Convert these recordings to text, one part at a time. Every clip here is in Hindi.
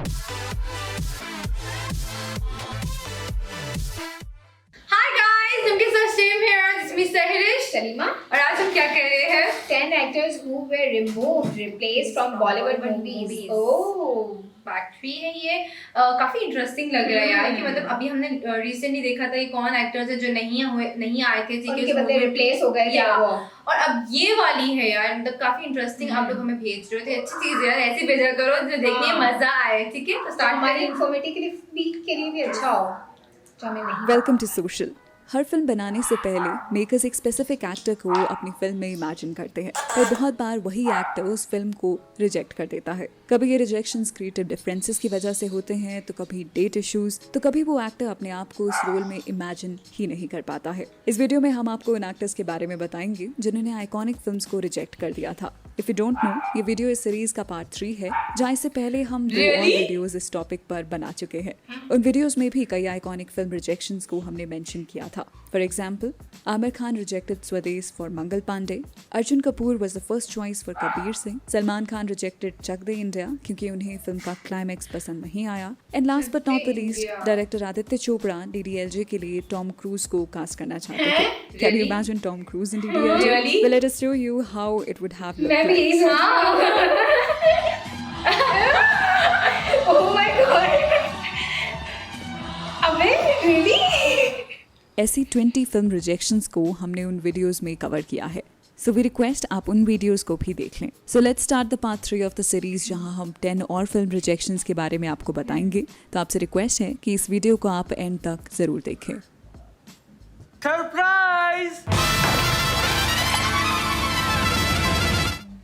Hi guys, उनके साथ same here. This is me Sahirish. Salima, और आज हम क्या कर रहे हैं? 10 actors who were replaced from Bollywood movies. Oh, part 3 है ये. काफी इंटरेस्टिंग लग रहा है यार कि मतलब अभी हमने रिसेंटली देखा था कि कौन एक्टर्स है जो नहीं आए थे उनके बदले रिप्लेस हो गए थे या वो. और अब ये वाली है यार, मतलब काफी इंटरेस्टिंग. आप लोग हमें भेज रहे थे, अच्छी चीज है यार, ऐसे भेजा करो जो देखने में मजा आए. ठीक है, तो स्टार्ट हमारी करें. इंफॉर्मेटिव के लिए भी अच्छा हो जो हमें नहीं. Welcome to social. हर फिल्म बनाने से पहले मेकर्स एक स्पेसिफिक एक्टर को अपनी फिल्म में इमेजिन करते हैं, पर बहुत बार वही एक्टर उस फिल्म को रिजेक्ट कर देता है. कभी ये रिजेक्शंस क्रिएटिव डिफरेंसेस की वजह से होते हैं, तो कभी डेट इश्यूज, तो कभी वो एक्टर अपने आप को उस रोल में इमेजिन ही नहीं कर पाता है. इस वीडियो में हम आपको उन एक्टर्स के बारे में बताएंगे जिन्होंने आइकॉनिक फिल्म्स को रिजेक्ट कर दिया था. इफ यू डोंट नो, ये वीडियो इस सीरीज का पार्ट 3 है, जहाँ इससे पहले हम 2 और वीडियोस इस टॉपिक पर बना चुके हैं. उन वीडियोस में भी कई आइकॉनिक फिल्म रिजेक्शंस को हमने मेंशन किया था. For example, Aamir Khan rejected Swades for Mangal Pandey, Arjun Kapoor was the first choice for Kabir Singh, Salman Khan rejected Chak De India क्योंकि उन्हें फिल्म का क्लाइमैक्स पसंद नहीं आया, and last but not the least, director Aditya Chopra DDLJ के लिए टॉम क्रूज को कास्ट करना चाहते थे. Can you imagine Tom cruise in DDLJ? Really? Well, let us show you how it would have looked मैं भी like. यही सोच Oh my god. अबे really? ऐसी 20 फिल्म रिजेक्शंस को हमने उन वीडियोस में कवर किया है, सो वी रिक्वेस्ट आप उन वीडियोस को भी देख लें. So let's start the part 3 of the series, जहां हम 10 और फिल्म रिजेक्शंस के बारे में आपको बताएंगे. तो आपसे रिक्वेस्ट है कि इस वीडियो को आप एंड तक जरूर देखें. सरप्राइज.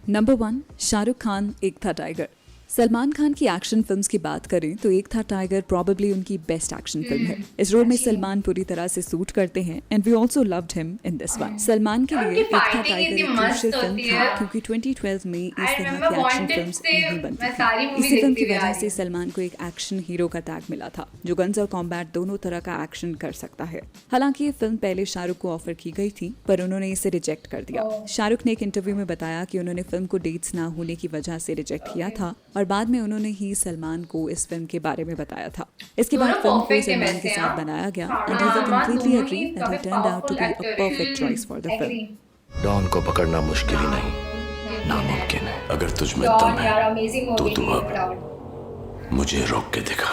नंबर 1, शाहरुख खान एक था टाइगर. सलमान खान की एक्शन फिल्म्स की बात करें तो एक था टाइगर प्रॉबेबली उनकी बेस्ट एक्शन फिल्म है. इस रोल में सलमान पूरी तरह से सूट करते हैं, and we also loved him in this one. Salman के लिए एक था टाइगर एक क्रूशियल फिल्म था क्योंकि 2012 में इस तरह की एक्शन फिल्म्स नहीं बनती थी. इसी फिल्म की वजह से सलमान को एक एक्शन हीरो का टैग मिला था जो गन्स और कॉम्बैट दोनों तरह का एक्शन कर सकता है. हालांकि ये फिल्म पहले शाहरुख को ऑफर की गई थी, पर उन्होंने इसे रिजेक्ट कर दिया. शाहरुख ने एक इंटरव्यू में बताया कि उन्होंने फिल्म को डेट्स ना होने की वजह से रिजेक्ट किया था, और बाद में उन्होंने ही सलमान को इस फिल्म के बारे में बताया था. इसके बाद फिल्म को सलमान के साथ बनाया गया, and he completely agree that he turned out to be a perfect choice for the film. Don को पकड़ना मुश्किल ही नहीं, नामुमकिन है. अगर तुझ में Dawn, दम यार है amazing तो movie तू थी, अब proud. मुझे रोक के दिखा.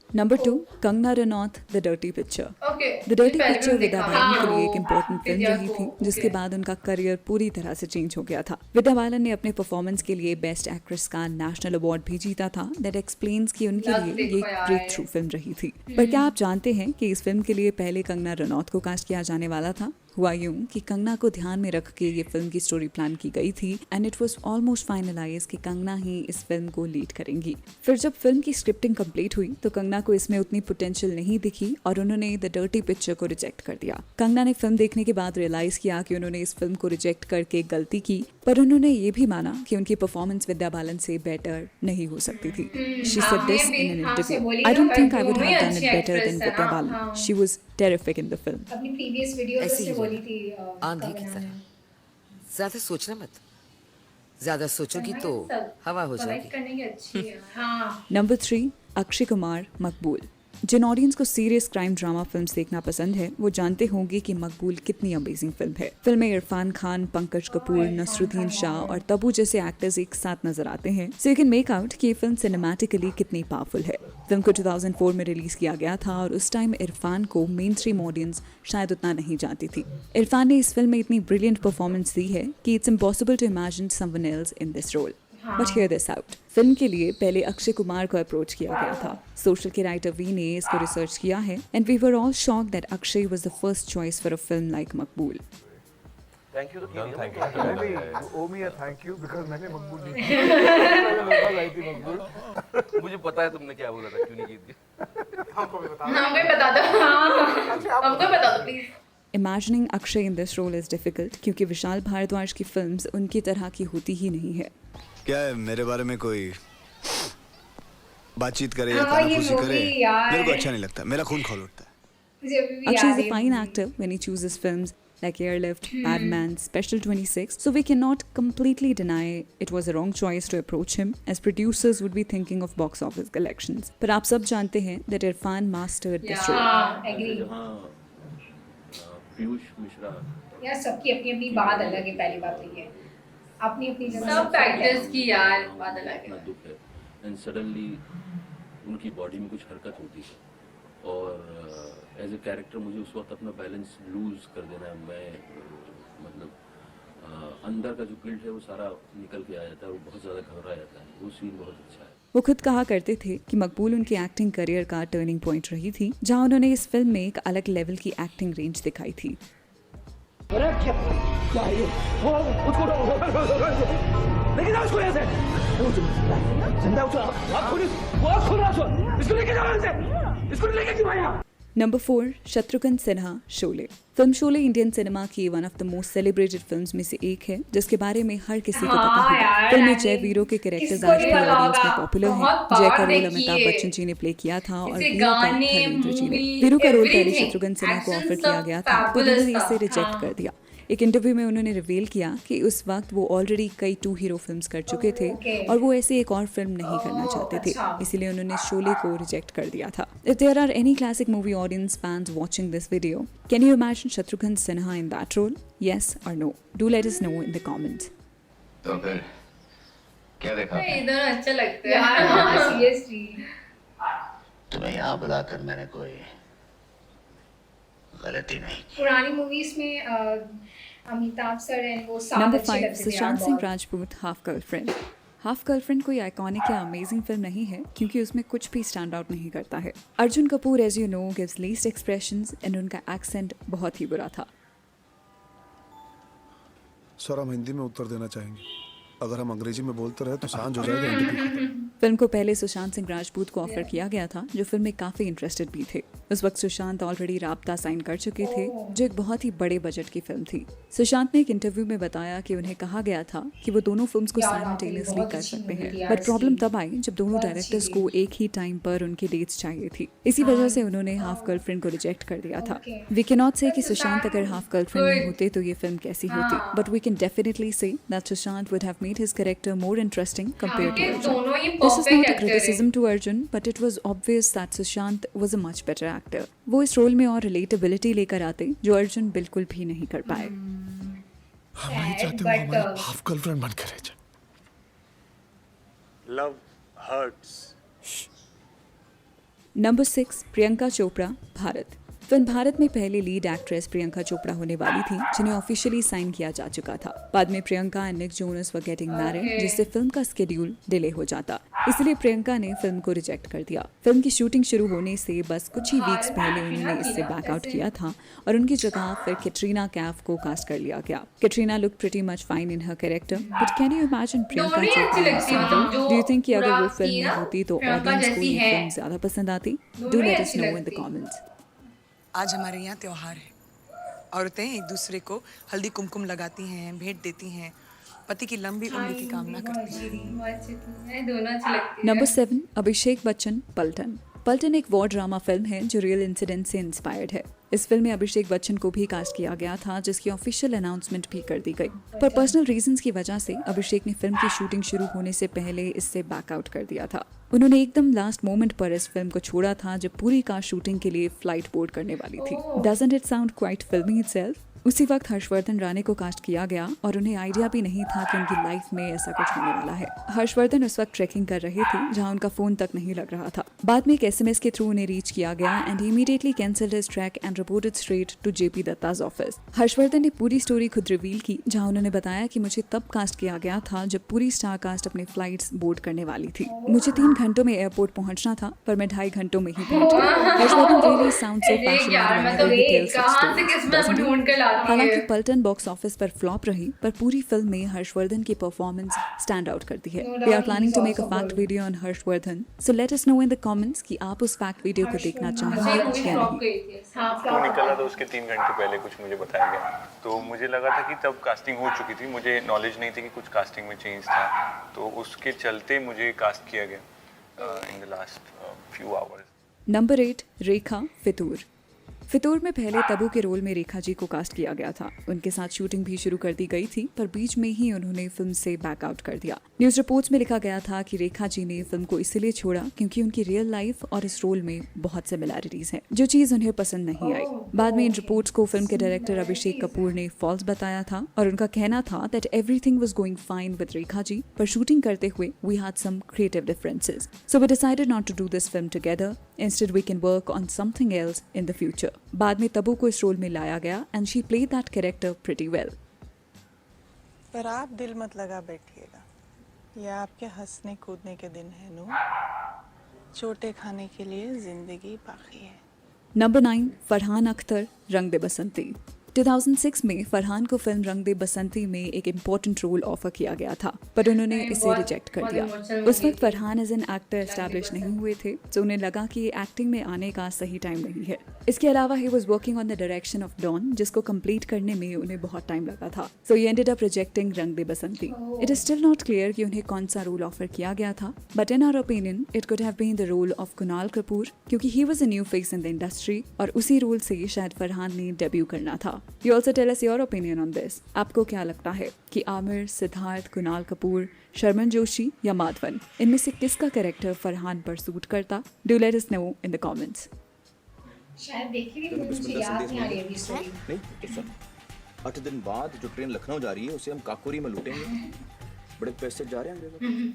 Number 2, Kangana Ranaut the dirty picture. Okay. The dirty पहले पिक्चर मैंने विद्या देखा. बालन के लिए एक हाँ, इम्पोर्टेंट फिल्म विद्या रही को, थी, जिसके okay. बाद उनका करियर पूरी तरह से चेंज हो गया था. विद्या बालन ने अपने परफॉर्मेंस के लिए बेस्ट एक्ट्रेस का नेशनल अवार्ड भी जीता था. दैट एक्सप्लेन्स कि उनके लग लिए देखो ये यार. ब्रेक थ्रू फिल्म रही थी. पर क्या आप जानते हैं कि इस फिल्म के लिए पहले कंगना रनौत को कास्ट किया जाने वाला था? हुआ यूं कि कंगना को ध्यान में रख के ये फिल्म की स्टोरी प्लान की गई थी, and it was almost finalize कि कंगना ही इस फिल्म को लीड करेंगी. फिर जब फिल्म की स्क्रिप्टिंग कंप्लीट हुई तो कंगना को इसमें उतनी पोटेंशियल नहीं दिखी, और उन्होंने द डर्टी पिक्चर को रिजेक्ट कर दिया. कंगना ने फिल्म देखने के बाद रियलाइज किया कि उन्होंने इस फिल्म को रिजेक्ट करके गलती की, पर उन्होंने ये भी माना कि उनकी परफॉर्मेंस विद्या बालन से बेटर नहीं हो सकती थी. She said this in an interview, I don't think I would have done it better than Vidya Balan. She was terrific in the film. अपनी प्रीवियस वीडियोस ऐसी से ही बोली थी आंधी की कंगना ने. तरह. ज्यादा सोचना मत. ज्यादा सोचोगी तो हवा हो Collect जाएगी. करने की अच्छी है. हाँ. नंबर 3, अक्षय कुमार मकबूल. जिन ऑडियंस को सीरियस क्राइम ड्रामा फिल्म्स देखना पसंद है, वो जानते होंगे कि मकबूल कितनी अमेजिंग फिल्म है. फिल्म में इरफान खान, पंकज कपूर, नसरुद्दीन शाह और तब्बू जैसे एक्टर्स एक साथ नजर आते हैं, so you can make out कि ये फिल्म सिनेमैटिकली कितनी पावरफुल है. फिल्म को 2004 में रिलीज किया गया था, और उस टाइम इरफान को मेन स्ट्रीम ऑडियंस शायद उतना नहीं जानती थी. इरफान ने इस फिल्म में इतनी ब्रिलियंट परफॉर्मेंस दी है कि it's impossible to imagine someone else in this role. But hear this out, film के लिए पहले अक्षय कुमार को अप्रोच किया गया था. सोशल के राइटर वी ने इसको रिसर्च किया है, and we were all shocked that Akshay was the first choice for a film like Maqbool. Thank you तो नहीं oh me thank you because मैंने मकबूल नहीं की. आई थी मकबूल. मुझे पता है तुमने क्या बोला था, क्यों नहीं की थी. हमको भी बता. हमको ही बता दो. हाँ. हमको ही बता दो please. Imagining Akshay in this role is difficult, क्योंकि विशाल भारद्वाज की फिल्म्स उनकी तरह की होती ही नहीं है. क्या है मेरे बारे में कोई बातचीत करे या हाँ, ये कानाफूसी करे, movie यार. मेरे को अच्छा नहीं लगता. मेरा खून खौल उठता है. मुझे अभी भी Akshay याद is a है fine movie. actor when he chooses films, like Airlift, Padman, Special 26, so we cannot completely deny it was a wrong choice to approach him, as producers would be thinking of box office collections. पर आप सब जानते हैं that Irfan mastered this role. हाँ एग्री जहाँ पीयूष मिश्रा यार सबकी अपनी अपनी बात अलग है, पहली बात तो ये अपनी अपनी जगह सब एक्टर्स की यार बात अलग इतना है। दुख है एंड सडनली उनकी बॉडी में कुछ हरकत होती है और एज ए कैरेक्टर मुझे उस वक्त अपना बैलेंस लूज कर देना है। मैं मतलब अंदर का जो गिल्ट है वो सारा निकल के आ जाता है और बहुत ज़्यादा घबरा जाता है। वो सीन बहुत अच्छा है। वो खुद कहा करते थे कि मकबूल उनकी एक्टिंग करियर का टर्निंग पॉइंट रही थी, जहां उन्होंने इस फिल्म में एक अलग लेवल की एक्टिंग रेंज दिखाई थी। Number 4, Shatrughan Sinha, Sholay. Film Sholay Indian cinema की one of the most celebrated films में से एक है, जिसके बारे में हर किसी को पता हाँ होगा। यार, फिल्म में I जय mean, वीरों के कैरेक्टर्स किसको आज नहीं भी पता ऑडियंस में होगा? पॉपुलर हैं। बहुत जय बार का रोल देखी अमिताभ है। बच्चन जी ने प्ले किया था और इसके वीरों का गाने, धर्मेंद्र जी ने। movie, वीरों का रोल पहले everything, शत्रुघ्न सिन्हा को action ऑफर किया सब गया था, पर fabulous उन्होंने इसे था। रिजेक्ट हाँ। कर दिया। एक इंटरव्यू में उन्होंने रिवील किया कि उस वक्त वो ऑलरेडी कई 2 हीरो फिल्म्स कर चुके थे Okay. और वो ऐसे एक और फिल्म नहीं करना चाहते थे, अच्छा। इसीलिए उन्होंने शोले को रिजेक्ट कर दिया था। If there are any classic movie audience fans watching this video, can you imagine Shatrughan Sinha in that role? Yes or no? Do let us know in the comments. तो फिर क्या देखा ये दोनों अच्छा लगता है। यार हाँ सीरियसली तुम्हें यहाँ बुलाकर मैंने कोई गलती नहीं की। पुरानी मूवीज में अमिताभ सर एंड वो साथ Number अच्छे 5, लगते थे सुशांत यार सिंह बहुत। Rajput, half girlfriend. Half girlfriend कोई आइकॉनिक या अमेजिंग फिल्म नहीं है, क्योंकि उसमें कुछ भी स्टैंड आउट नहीं करता है। Arjun Kapoor, as you know, gives least expressions and उनका एक्सेंट बहुत ही बुरा था। सर हम हिंदी में उत्तर देना चाहेंगे। अगर हम अंग्रेजी में बोलते रहे तो सांझ हो जाएगा इंटरव्यू। फिल्म को पहले सुशांत सिंह राजपूत को ऑफर किया गया था, जो फिल्म में काफी इंटरेस्टेड भी थे। उस वक्त सुशांत ऑलरेडी राब्ता साइन कर चुके थे, जो एक बहुत ही बड़े बजट की फिल्म थी। सुशांत ने एक इंटरव्यू में बताया कि उन्हें कहा गया था कि वो दोनों फिल्म्स को यार, साइमल्टेनियसली बहुत कर अच्छी सकते movie हैं, थी यार बट प्रॉब्लम इसकी। तब आई जब दोनों बहुत डायरेक्टर्स अच्छी को एक ही टाइम पर उनकी डेट्स चाहिए थी। इसी वजह से उन्होंने हाफ गर्लफ्रेंड को रिजेक्ट कर दिया था। Okay. वी कैन नॉट से कि सुशांत अगर हाफ गर्लफ्रेंड नहीं होते तो ये फिल्म कैसी होती, हाँ। But we can definitely say that Sushant would have made his character more interesting compared to ये अर्जुन। दोनों ही This is perfect not a actor criticism to Arjun, but it was obvious that Sushant was a much better actor. वो इस रोल में और रिलेटेबिलिटी लेकर आते जो अर्जुन बिल्कुल भी नहीं कर पाए। हम नहीं चाहते वो but, हमारी हाफ गर्लफ्रेंड बन के रह जाए। Love hurts. Number 6, Priyanka Chopra, Bharat. Film Bharat में पहले लीड एक्ट्रेस प्रियंका चोपड़ा होने वाली थी, जिन्हें ऑफिशियली साइन किया जा चुका था। बाद में Priyanka and Nick Jonas were getting married, जिससे फिल्म का स्केड्यूल डिले हो जाता, इसलिए प्रियंका ने फिल्म को रिजेक्ट कर दिया। फिल्म की शूटिंग शुरू होने से बस कुछ ही वीक्स पहले उन्होंने इससे बैकआउट किया था और उनकी जगह फिर कैटरीना कैफ को कास्ट कर लिया गया। Katrina look pretty much fine in her character, but can you imagine Priyanka दोनों ही अच्छी लगती है, मतलब जो डू यू थिंक कि अगर वो पूरा फिल्म की में ना, होती तो प्रियंका ऑडियंस को जैसी ये है। फिल्म ज्यादा पसंद आती? दोनों डू ही लेट अस अच्छी नो इन द लगती। कमेंट्स। आज हमारे यहाँ त्योहार है। औरतें एक दूसरे को हल्दी कुमकुम लगाती हैं, भेंट देती हैं, पति की लंबी उम्र की कामना करती हैं। दोनों अच्छी लगती है। नंबर 7, अभिषेक बच्चन, पलटन। पलटन एक वॉर ड्रामा फिल्म है जो रियल इंसिडेंट से इंस्पायर्ड है। इस फिल्म में अभिषेक बच्चन को भी कास्ट किया गया था, जिसकी ऑफिशियल अनाउंसमेंट भी कर दी गई, पर पर्सनल रीजंस की वजह से अभिषेक ने फिल्म की शूटिंग शुरू होने से पहले इससे बैकआउट कर दिया था। उन्होंने एकदम लास्ट मोमेंट पर इस फिल्म को छोड़ा था, जब पूरी कास्ट शूटिंग के लिए फ्लाइट बोर्ड करने वाली थी। डजंट इट साउंड क्वाइट फिल्मी इटसेल्फ? उसी वक्त हर्षवर्धन राणे को कास्ट किया गया और उन्हें आइडिया भी नहीं था कि उनकी लाइफ में ऐसा कुछ होने वाला है। हर्षवर्धन उस वक्त ट्रैकिंग कर रहे थे जहां उनका फोन तक नहीं लग रहा था। बाद में एक SMS के थ्रू उन्हें रीच किया गया and he immediately cancelled his track and reported straight to JP दत्ता's ऑफिस। हर्षवर्धन ने पूरी स्टोरी खुद रिवील की, जहां उन्होंने बताया कि मुझे तब कास्ट किया गया था जब पूरी स्टार कास्ट अपने फ्लाइट्स बोर्ड करने वाली थी। मुझे 3 घंटों में एयरपोर्ट पहुंचना था, पर मैं 2.5 घंटों में ही पहुंच गया। हर्षवर्धन really sounds so अरे यार, passionate मतलब whenever he ये tells such कहाँ से stories, किस्मत doesn't he? ढूंढ कर लाती हालांकि है। पलटन बॉक्स ऑफिस पर फ्लॉप रही, पर पूरी फिल्म में हर्षवर्धन की परफॉर्मेंस स्टैंड आउट करती है। No we doubt are planning he's to make a also fact good. Video on Harshvardhan, so let us know in the comments कि आप उस फैक्ट वीडियो को देखना चाहेंगे मूवी या फ्लॉप नहीं। गई थी। हाँ तो निकला था उसके 3 घंटे पहले कुछ मुझे बताया गया, तो मुझे लगा था कि तब कास्टिंग हो चुकी थी। मुझे नॉलेज नहीं थी कि कुछ कास्टिंग में चेंज था, तो उसके चलते मुझे कास्ट किया गया in the last few hours. Number 8, रेखा फितूर। फितूर में पहले तबू के रोल में रेखा जी को कास्ट किया गया था। उनके साथ शूटिंग भी शुरू कर दी गई थी, पर बीच में ही उन्होंने फिल्म से बैकआउट कर दिया। न्यूज रिपोर्ट्स में लिखा गया था कि रेखा जी ने फिल्म को इसलिए छोड़ा क्योंकि उनकी रियल लाइफ और इस रोल में बहुत सिमिलैरिटीज हैं, जो चीज उन्हें पसंद नहीं आई। बाद में इन रिपोर्ट्स को फिल्म के डायरेक्टर अभिषेक कपूर ने फॉल्स बताया था और उनका कहना था that everything was going fine with Rekha ji, पर शूटिंग करते हुए we had some creative differences, so we decided not to do this film together, instead we can work on something else in the future. बाद में तबू को इस रोल में लाया गया and she played that character pretty well. पर आप दिल मत लगा बैठिएगा, ये आपके हंसने कूदने के दिन है नू, चोटे खाने के लिए जिंदगी बाकी है। नंबर 9, फरहान अख्तर, रंग दे बसंती। 2006 में फरहान को फिल्म रंग दे बसंती में एक इम्पोर्टेंट रोल ऑफर किया गया था, पर उन्होंने इसे रिजेक्ट कर दिया। उस वक्त Farhan as an actor establish नहीं हुए थे, तो उन्हें लगा कि एक्टिंग में आने का सही टाइम नहीं है। इसके अलावा he was working on the direction of Don, जिसको कंप्लीट करने में उन्हें बहुत टाइम लगा था, so he ended up rejecting Rang De Basanti. It is still not clear कि उन्हें कौन सा रोल ऑफर किया गया था, but in our opinion it could have been the role of Kunal Kapoor, क्योंकि he was a new face in the industry और उसी रोल से शायद फरहान ने डेब्यू करना था। You also tell us your opinion on this. आपको क्या लगता है कि आमिर, सिद्धार्थ, कुणाल कपूर, शर्मन जोशी या माधवन, इनमें से किसका कैरेक्टर फरहान पर सूट करता? Do let us know in the comments. शायद देखी थी, मुझे याद नहीं आ रही अभी स्टोरी। नहीं तो सुन, 8 दिन बाद जो ट्रेन लखनऊ जा रही है उसे हम काकोरी में लूटेंगे। बड़े पैसे जा रहे हैं।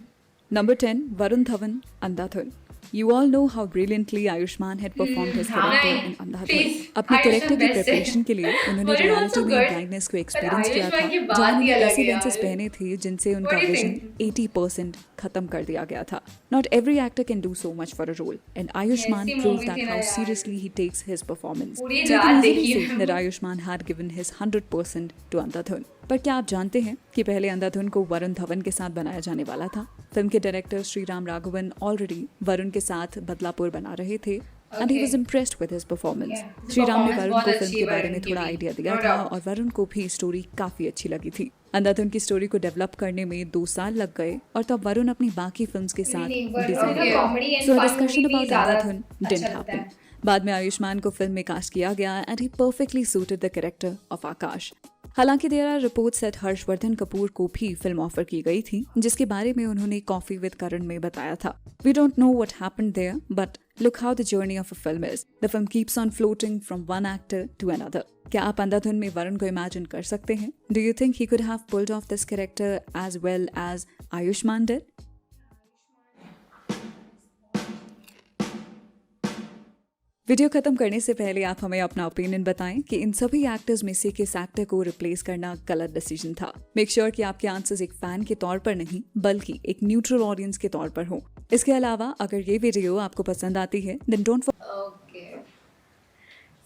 Number 10, Varun Dhawan, Andhadhun. You all know how brilliantly Ayushmann had performed his character in Andhadhun. अपने कैरेक्टर की प्रिपरेशन के लिए उन्होंने रियलिटी में ब्लाइंडनेस को एक्सपीरियंस किया था, जहाँ उन्होंने ऐसे लेंसेज पहने थे जिनसे उनका विजन 80% खत्म कर दिया गया था। Not every actor can do so much for a role, and Ayushmann proved that how seriously he takes his performance. So you can easily say that Ayushmann had given his 100% to Andhadhun. पर क्या आप जानते हैं कि पहले अंधाधुन को वरुण धवन के साथ बनाया जाने वाला था? फिल्म के डायरेक्टर श्रीराम राघवन ऑलरेडी वरुण के साथ बदलापुर बना रहे थे and he was impressed with his performance. Shriram ने वरुण को फिल्म के बारे में थोड़ा आइडिया दिया था और वरुण को भी स्टोरी काफी अच्छी लगी थी। अंधाधुन की स्टोरी को डेवलप करने में 2 साल लग गए और तब वरुण अपनी बाकी फिल्म्स के साथ बिजी थे। So a discussion about Andhadhun didn't happen. बाद में आयुष्मान को फिल्म में कास्ट किया गया and he perfectly suited the character of Akash. हालांकि there are reports that Harshvardhan Kapoor को भी फिल्म ऑफर की गई थी, जिसके बारे में उन्होंने कॉफी विद करण में बताया था। We don't know what happened there, but look how the journey of a film is. The film keeps on floating from one actor to another. क्या आप अंधाधुन में वरुण को इमेजिन कर सकते हैं? Do you think he could have pulled off this character as well as Ayushmann did? Video खत्म करने से पहले आप हमें अपना ओपिनियन बताएं कि इन सभी एक्टर्स में से किस एक्टर को रिप्लेस करना गलत डिसीजन था। मेक श्योर कि आपके आंसर्स एक फैन के तौर पर नहीं बल्कि एक न्यूट्रल ऑडियंस के तौर पर हो। इसके अलावा अगर ये वीडियो आपको पसंद आती है देन डोंट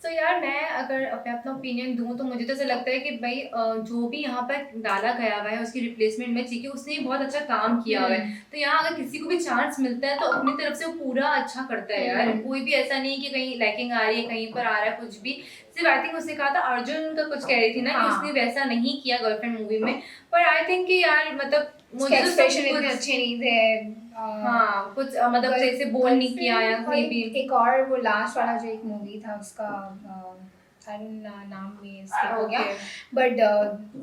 तो यार मैं अगर अपना ओपिनियन दूं तो मुझे तो ऐसा लगता है कि भाई जो भी यहाँ पर डाला गया हुआ है उसकी रिप्लेसमेंट में चाहिए, उसने बहुत अच्छा काम किया हुआ है। तो यहाँ अगर किसी को भी चांस मिलता है तो अपनी तरफ से वो पूरा अच्छा करता है यार। कोई भी ऐसा नहीं कि कहीं लैकिंग आ रही है, कहीं पर आ रहा है कुछ भी। सिर्फ आई थिंक उसने कहा था अर्जुन का कुछ कह रही थी ना कि उसने वैसा नहीं किया गर्लफ्रेंड मूवी में, पर आई थिंक कि यार मतलब मुझे एक्सप्रेशन इतने अच्छे नहीं थे। हाँ कुछ मतलब जैसे बोल नहीं किया या कोई भी। एक और वो लास्ट वाला जो एक मूवी था उसका नाम में स्किप हो गया, बट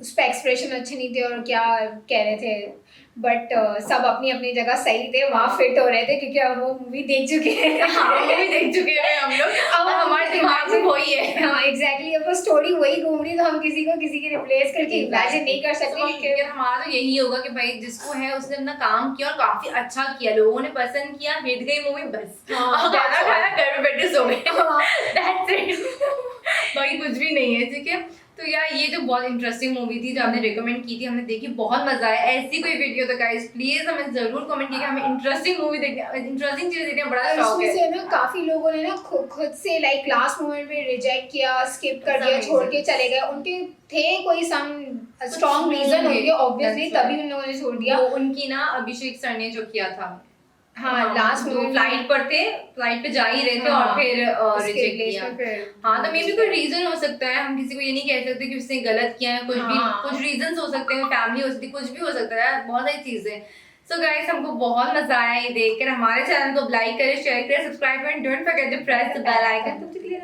उस पर एक्सप्रेशन अच्छे नहीं थे और क्या कह रहे थे, बट सब अपनी अपनी जगह सही थे, वहाँ फिट हो रहे थे क्योंकि अब वो मूवी देख चुके हैं। हाँ मूवी देख चुके हैं हम लोग, अब हमारे दिमाग में वही है। हाँ एग्जैक्टली, अब वो स्टोरी वही घूम रही, तो हम किसी को किसी की रिप्लेस करके इमेजिन नहीं कर सकते। क्योंकि हमारा तो यही होगा कि भाई जिसको है उसने अपना काम किया और काफी अच्छा किया, लोगों ने पसंद किया, हिट गई मूवी, बस खाना खाना घर में बैठे सो गए, बाकी कुछ भी नहीं है। ठीक है, तो यार ये जो बहुत इंटरेस्टिंग मूवी थी जो आपने रिकमेंड की थी, हमने देखी, बहुत मजा आया। ऐसी कोई वीडियो तो गाइस प्लीज हमें जरूर कमेंट कीजिए, हमें इंटरेस्टिंग मूवी देखने, इंटरेस्टिंग चीजें देखने बड़ा शौक है। इसमें ना काफी लोगों ने ना खुद से लाइक लास्ट मोमेंट में रिजेक्ट किया, स्किप कर दिया, छोड़ के चले गए। उनके थे कोई सम स्ट्रॉन्ग रीजन होंगे ऑब्वियसली, तभी उन लोगों ने छोड़ दिया। उनकी ना अभिषेक सर ने जो किया था, हाँ लास्ट में फ्लाइट पर थे, फ्लाइट पे जा ही रहे थे और फिर रिजेक्ट किया। हाँ तो मे भी कोई रीजन हो सकता है, हम किसी को ये नहीं कह सकते कि उसने गलत किया है, कुछ भी कुछ रीजन हो सकते हैं, फैमिली हो सकती है, कुछ भी हो सकता है, बहुत सारी चीजें। सो गाइस हमको बहुत मजा आया ये देखकर। हमारे चैनल को लाइक करें, शेयर करें, सब्सक्राइब करें, don't forget to press the bell icon. तब तक के लिए